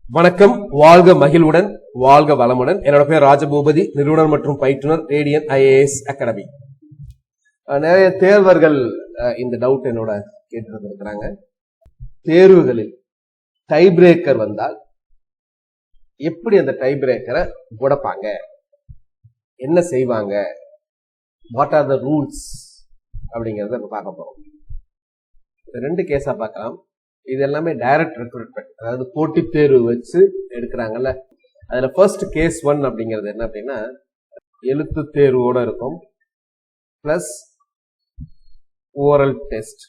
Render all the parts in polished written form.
வணக்கம், வாழ்க மகிழ்வுடன், வாழ்க வளமுடன். என்னோட பேர் ராஜபூபதி, நிறுவனர் மற்றும் பயிற்றுனர், ரேடியன் IAS அகாடமி. நிறைய தேர்வர்கள் இந்த டவுட் என்னோட கேட்டு இருக்கிறாங்க. தேர்வுகளில் டை பிரேக்கர் வந்தால் எப்படி அந்த டை பிரேக்கரை உடைப்பாங்க, என்ன செய்வாங்க, வாட் ஆர் த ரூல்ஸ் அப்படிங்கறத பார்க்க போறோம். ரெண்டு கேஸா பார்க்கலாம். இது எல்லாமே டைரக்ட் ரெக்ரூட்மெண்ட், அதாவது போட்டி தேர்வு வச்சு எடுக்கிறாங்கல்ல. அதுல ஃபர்ஸ்ட் கேஸ் 1 அப்படிங்கிறது என்ன அப்படின்னா, எழுத்து தேர்வோட இருக்கும் பிளஸ் ஓரல் டெஸ்ட்.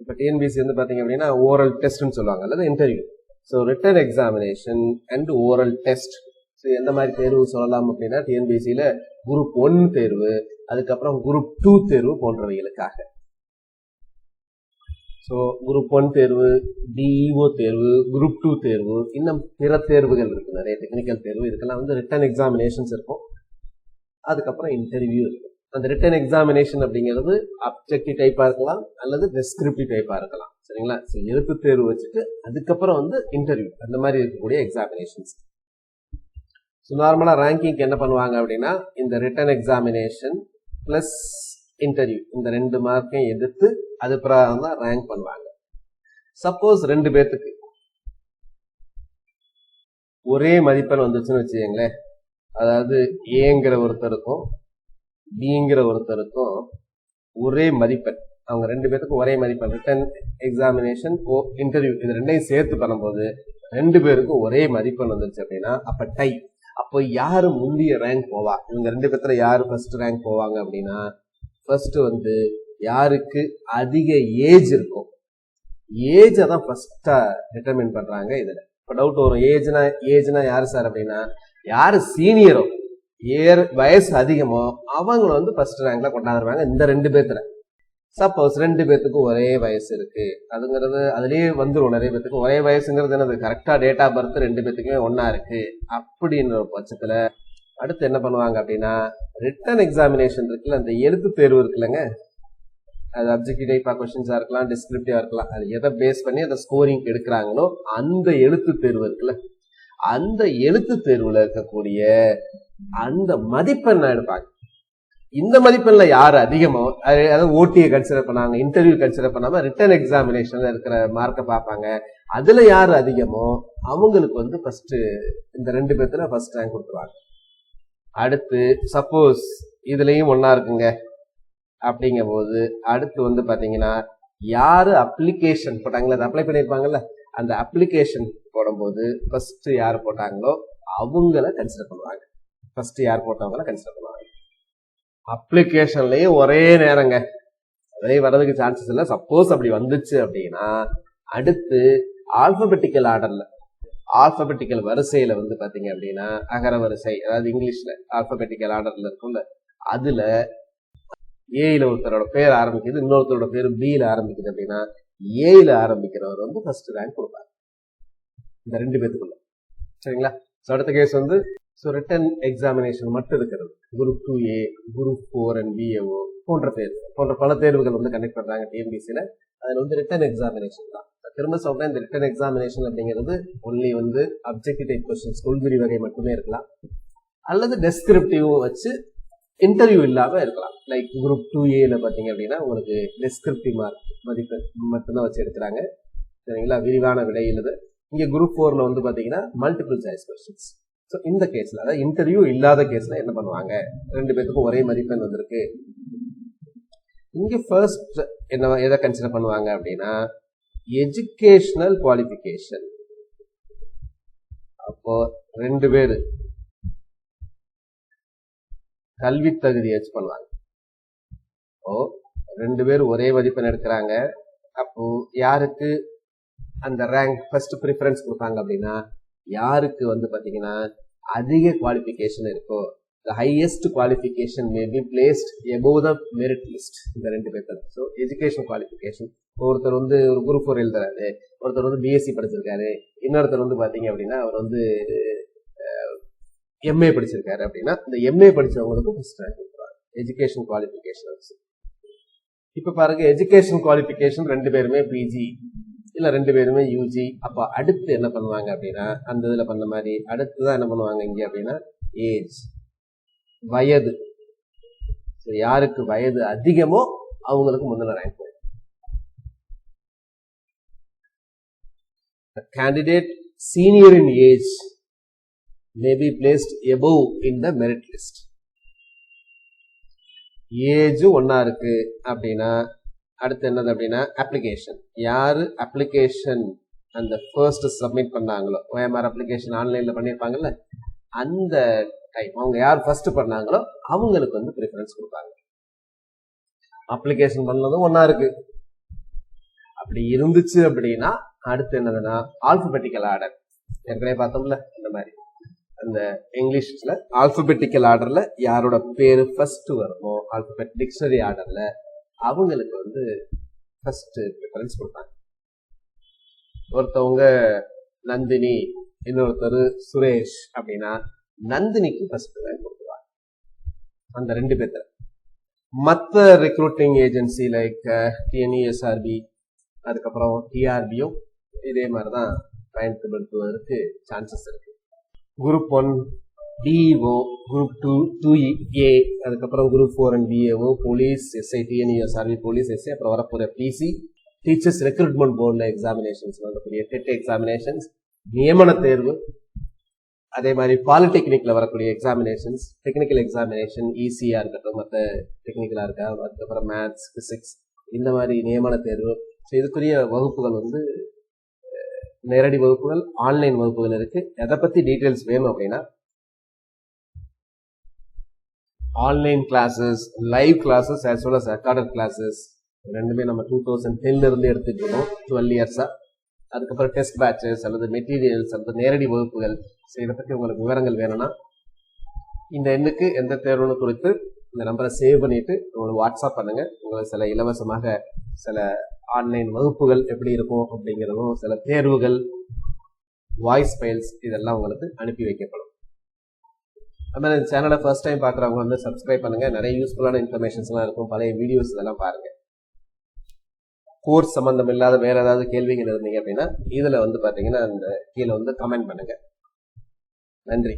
இப்ப TNPSC வந்து பாத்தீங்க அப்படின்னா ஓரல் டெஸ்ட்னு சொல்லுவாங்க, அல்லது interview. So return examination and oral test. So எந்த மாதிரி தேர்வு சொல்லலாம் அப்படின்னா, TNPSCல குரூப் 1 தேர்வு, அதுக்கப்புறம் குரூப் 2 தேர்வு போன்றவைகளுக்காக. ஸோ குரூப் 1 தேர்வு, DEO தேர்வு, குரூப் 2 தேர்வு, இன்னும் பிற தேர்வுகள் இருக்கு, நிறைய டெக்னிக்கல் தேர்வு. இதுக்கெல்லாம் வந்து ரிட்டன் எக்ஸாமினேஷன்ஸ் இருக்கும், அதுக்கப்புறம் இன்டர்வியூ இருக்கும். அந்த ரிட்டன் எக்ஸாமினேஷன் அப்படிங்கிறது அப்ஜெக்டிவ் டைப்பா இருக்கலாம் அல்லது டெஸ்கிரிப்டிவ் டைப்பா இருக்கலாம், சரிங்களா. ஸோ எழுத்து தேர்வு வச்சுட்டு அதுக்கப்புறம் வந்து இன்டர்வியூ, அந்த மாதிரி இருக்கக்கூடிய எக்ஸாமினேஷன்ஸ். ஸோ நார்மலா ரேங்கிங் என்ன பண்ணுவாங்க அப்படின்னா, இந்த ரிட்டன் எக்ஸாமினேஷன் பிளஸ் இன்டர்வியூ, இந்த 2 மார்க்கையும் எடுத்து அது பிரகாரம் தான் ரேங்க் பண்ணுவாங்க. சப்போஸ் 2 பேர்த்துக்கு ஒரே மதிப்பெண் வந்துச்சுன்னு வச்சுக்கோங்களேன், அதாவது ஏங்கிற ஒருத்தருக்கும் பிங்கிற ஒருத்தருக்கும் ஒரே மதிப்பெண், அவங்க 2 பேர்த்துக்கும் ஒரே மதிப்பெண், ரிட்டன் எக்ஸாமினேஷன் இன்டர்வியூ இது 2ஐயும் சேர்த்து பண்ணும்போது 2 பேருக்கும் ஒரே மதிப்பெண் வந்துருச்சு அப்படின்னா அப்ப டை. அப்போ யாரு முந்தைய ரேங்க் போவா, இவங்க 2 பேர்த்துல யாரு ஃபர்ஸ்ட் ரேங்க் போவாங்க அப்படின்னா, ஃபர்ஸ்ட் வந்து யாருக்கு அதிக ஏஜ் இருக்கும், ஏஜை தான் ஃபர்ஸ்டா டிட்டர்மின் பண்றாங்க. இதுல இப்ப டவுட் வரும், ஏஜ்னா யாரு சார் அப்படின்னா, யாரு சீனியரோ வயசு அதிகமோ அவங்கள வந்து ஃபர்ஸ்ட் ரேங்க்ல கொண்டாடுறாங்க இந்த 2 பேர்த்துல. சப்போஸ் 2 பேர்த்துக்கும் ஒரே வயசு இருக்கு, அதுங்கிறது அதுலயே வந்துடும். நிறைய பேர்த்துக்கு ஒரே வயசுங்கிறது என்னது, கரெக்டா டேட் ஆஃப் பர்த் 2 பேர்த்துக்குமே ஒன்னா இருக்கு அப்படின்ற பட்சத்துல அடுத்து என்ன பண்ணுவாங்க அப்படின்னா, ரிட்டன் எக்ஸாமினேஷன் இருக்குல்ல, அந்த எழுத்து தேர்வு இருக்குல்லங்க, அது அப்ஜெக்டிவ் டைப்பா கொஸ்டின்ஸா இருக்கலாம், டிஸ்கிரிப்டிவா இருக்கலாம், அது எதை பேஸ் பண்ணி அந்த ஸ்கோரிங் எடுக்கிறாங்களோ அந்த எழுத்து தேர்வு இருக்குல்ல, அந்த எழுத்து தேர்வுல இருக்கக்கூடிய அந்த மதிப்பெண் எடுப்பாங்க. இந்த மதிப்பெண்ல யாரு அதிகமோ, அதாவது ஓடியை கன்சிடர் பண்ணாங்க, இன்டர்வியூ கன்சிடர் பண்ணாம ரிட்டன் எக்ஸாமினேஷன்ல இருக்கிற மார்க்கை பார்ப்பாங்க. அதுல யாரு அதிகமோ அவங்களுக்கு வந்து ஃபர்ஸ்ட் இந்த 2 பேர்த்துல ஃபர்ஸ்ட் ரேங்க் கொடுத்துருவாங்க. அடுத்து சப்போஸ் இதுலயும் ஒன்னா இருக்குங்க அப்படிங்கும் போது அடுத்து வந்து பாத்தீங்கன்னா, யாரு அப்ளிகேஷன் போட்டாங்களோ, அதை அப்ளை பண்ணிருப்பாங்கல்ல, அந்த அப்ளிகேஷன் போடும்போது ஃபர்ஸ்ட் யாரு போட்டாங்களோ அவங்கள கன்சிடர் பண்ணுவாங்க. ஃபர்ஸ்ட் யார் போட்டவங்கள கன்சிடர் பண்ணுவாங்க. அப்ளிகேஷன்லயே ஒரே நேரங்க, அதே வர்றதுக்கு சான்சஸ் இல்லை. சப்போஸ் அப்படி வந்துச்சு அப்படின்னா அடுத்து ஆல்பபெட்டிக்கல் ஆர்டர்ல, ஆல்பபெட்டிக்கல் வரிசையில வந்து பாத்தீங்க அப்படின்னா அகர வரிசை, அதாவது இங்கிலீஷ்ல ஆல்பபெட்டிக்கல் ஆர்டர்ல இருக்கும்ல, அதுல ஏல ஒருத்தரோட பேர் ஆரம்பிக்குது, இன்னொருத்தரோட பேர் பில ஆரம்பிக்குது அப்படின்னா ஏல ஆரம்பிக்கிறவர் வந்து ஃபர்ஸ்ட் ரேங்க் கொடுப்பாங்க இந்த 2 பேத்துக்குள்ள, சரிங்களா. அடுத்த கேஸ் வந்து ரிட்டன் எக்ஸாமினேஷன் மட்டும் இருக்கிறது, group 2A, group 4 and BAO போன்ற பல தேர்வுகள் வந்து கண்டக்ட் பண்றாங்க TNPSCல. அதுல வந்து ரிட்டன் எக்ஸாமினேஷன் தான். திரும்ப சொல்றேன், இந்த ரிட்டன் எக்ஸாமினேஷன் அப்படிங்கிறது ஒன்லி வந்து அப்ஜெக்டிவ் டைப் கொஸ்டின்ஸ், கொள்குறி வகை மட்டுமே இருக்கலாம், அல்லது டெஸ்கிரிப்டிவ் வச்சு இன்டர்வியூ இல்லாம இருக்கலாம். லைக் குரூப் 2Aல பாத்தீங்க அப்படின்னா உங்களுக்கு டெஸ்கிரிப்டிவ் மார்க் மதிப்பெண் மட்டும்தான் வச்சு எடுக்கிறாங்க, சரிங்களா, விரிவான விடை எழுது. இங்க குரூப் 4ல வந்து பாத்தீங்கன்னா மல்டிபிள் சாய்ஸ் கொஸ்டின்ஸ். ஸோ இந்த கேஸ்ல, அதாவது இன்டர்வியூ இல்லாத கேஸ்ல என்ன பண்ணுவாங்க, 2 பேத்துக்கும் ஒரே மதிப்பெண் வந்திருக்கு. இங்க ஃபர்ஸ்ட் என்ன எதை கன்சிடர் பண்ணுவாங்க அப்படின்னா, எஜுகேஷனல் குவாலிஃபிகேஷன். அப்போ 2 பேரு கல்வி தகுதி வச்சு பண்ணுவாங்க. ஓ 2 பேர் ஒரே மதிப்பெண் எடுக்கிறாங்க, அப்போ யாருக்கு அந்த ரேங்க் ஃபர்ஸ்ட் ப்ரிஃபரன்ஸ் கொடுப்பாங்க அப்படின்னா, யாருக்கு வந்து பாத்தீங்கன்னா அதிக குவாலிஃபிகேஷன் இருக்கோ, the highest qualification may be placed above the merit list. இந்த 2 பேர். ஸோ எஜுகேஷன் குவாலிஃபிகேஷன், ஒருத்தர் வந்து ஒரு குரூப் 4 எழுதுறாரு, ஒருத்தர் வந்து BSc படிச்சிருக்காரு, இன்னொருத்தர் வந்து பாத்தீங்க அப்படின்னா அவர் வந்து MA படிச்சிருக்காரு அப்படின்னா இந்த MA படிச்சவங்களுக்கு ஃபர்ஸ்ட் ரேங்க் கொடுக்குறாங்க எஜுகேஷன் குவாலிஃபிகேஷன். இப்ப பாருங்க, எஜுகேஷன் குவாலிஃபிகேஷன் 2 பேருமே PG இல்ல 2 பேருமே யூஜி. அப்ப அடுத்து என்ன பண்ணுவாங்க அப்படின்னா, அந்த இதுல பண்ண மாதிரி அடுத்துதான் என்ன பண்ணுவாங்க இங்க அப்படின்னா ஏஜ், வயது. யாருக்கு வயது அதிகமோ அவங்களுக்கு முதல்ல ரேங்க் போகும். The candidate senior in age may be placed above in the merit list. Age ஒன்னா இருக்கு அப்படின்னா அடுத்து என்னது அப்படின்னா அப்ளிகேஷன். யாரு அப்ளிகேஷன் அந்த ஃபர்ஸ்ட் சப்மிட் பண்ணாங்களோ, OMR அப்ளிகேஷன் ஆன்லைன்ல பண்ணிருப்பாங்கல்ல, அந்த டைம் அவங்க யார் ஃபர்ஸ்ட் பண்ணாங்களோ அவங்களுக்கு வந்து ப்ரிஃபரன்ஸ் கொடுப்பாங்க. அப்ளிகேஷன் பண்ணதும் ஒன்னா இருக்கு. அப்படி இருந்துச்சு அப்படின்னா அடுத்து என்னதுன்னா ஆல்பபெட்டிக்கல் ஆர்டர். ஏற்கனவே பார்த்தோம்ல இந்த மாதிரி அந்த இங்கிலீஷ்ல ஆல்பபெட்டிக்கல் ஆர்டர்ல யாரோட பேரு ஃபர்ஸ்ட் வருமோ ஆல்பபெட் டிக்ஷனரி ஆர்டர்ல அவங்களுக்கு வந்து ஃபர்ஸ்ட் ப்ரிஃபரன்ஸ் கொடுப்பாங்க. ஒருத்தவங்க நந்தினி, இன்னொருத்தர் சுரேஷ் அப்படின்னா நந்தினிக்கு ஃபர்ஸ்ட் ரேங்க் கொடுத்துருவாங்க. அந்த 2 பேர்த்துல மற்ற ரெக்ரூட்டிங் ஏஜென்சி லைக் TNPSC, அதுக்கப்புறம் TRBயும் இதே மாதிரிதான் பயன்படுத்துவதற்கு சான்சஸ் இருக்கு. குரூப் 1 DEO, குரூப் 2 2A, அதுக்கப்புறம் group 4 and BAO, police, SI, TNPSC, police, SI, அப்புறம் வரப்போற PC, டீச்சர்ஸ் ரெக்ரூட்மெண்ட் போர்டில் எக்ஸாமினேஷன்ஸ் வரக்கூடிய டெட் எக்ஸாமினேஷன்ஸ், நியமன தேர்வு, அதே மாதிரி பாலிடெக்னிக்ல வரக்கூடிய எக்ஸாமினேஷன்ஸ், டெக்னிக்கல் எக்ஸாமினேஷன், ஈஸியா இருக்கட்டும், மற்ற டெக்னிக்கலா இருக்கா, அதுக்கப்புறம் மேத்ஸ், பிசிக்ஸ், இந்த மாதிரி நியமன தேர்வு. இதுக்குரிய வகுப்புகள் வந்து நேரடி வகுப்புகள், ஆன்லைன் வகுப்புகள் இருக்கு. எதை பத்தி டீடைல்ஸ் வேணும் அப்படின்னா online classes, live classes as well as recorded classes ரெண்டுமே நம்ம 2010 இருந்து எடுத்துட்டு இருக்கோம் 12 இயர்ஸா. அதுக்கப்புறம் டெஸ்ட் பேட்சஸ் அல்லது மெட்டீரியல்ஸ் அல்லது நேரடி வகுப்புகள். இதை பத்தி உங்களுக்கு விவரங்கள் வேணும்னா இந்த எண்ணுக்கு எந்த தேர்வுன்னு குறித்து இந்த நம்பரை சேவ் பண்ணிட்டு உங்களுக்கு வாட்ஸ்அப் பண்ணுங்க. உங்களுக்கு சில இலவசமாக சில ஆன்லைன் வகுப்புகள் எப்படி இருக்கும் அப்படிங்கிறதும், சில தேர்வுகள், வாய்ஸ் ஃபைல்ஸ் இதெல்லாம் உங்களுக்கு அனுப்பி வைக்கப்படும். அதுமாதிரி இந்த சேனலை ஃபர்ஸ்ட் டைம் பார்க்குறவங்க வந்து சப்ஸ்கிரைப் பண்ணுங்க. நிறைய யூஸ்ஃபுல்லான இன்ஃபர்மேஷன்ஸ்லாம் இருக்கும். பழைய வீடியோஸ் இதெல்லாம் பாருங்க. கோர்ஸ் சம்பந்தம் இல்லாத வேற ஏதாவது கேள்விகள் இருந்தீங்க அப்படின்னா இதுல வந்து பாத்தீங்கன்னா அந்த கீழே வந்து கமெண்ட் பண்ணுங்க. நன்றி.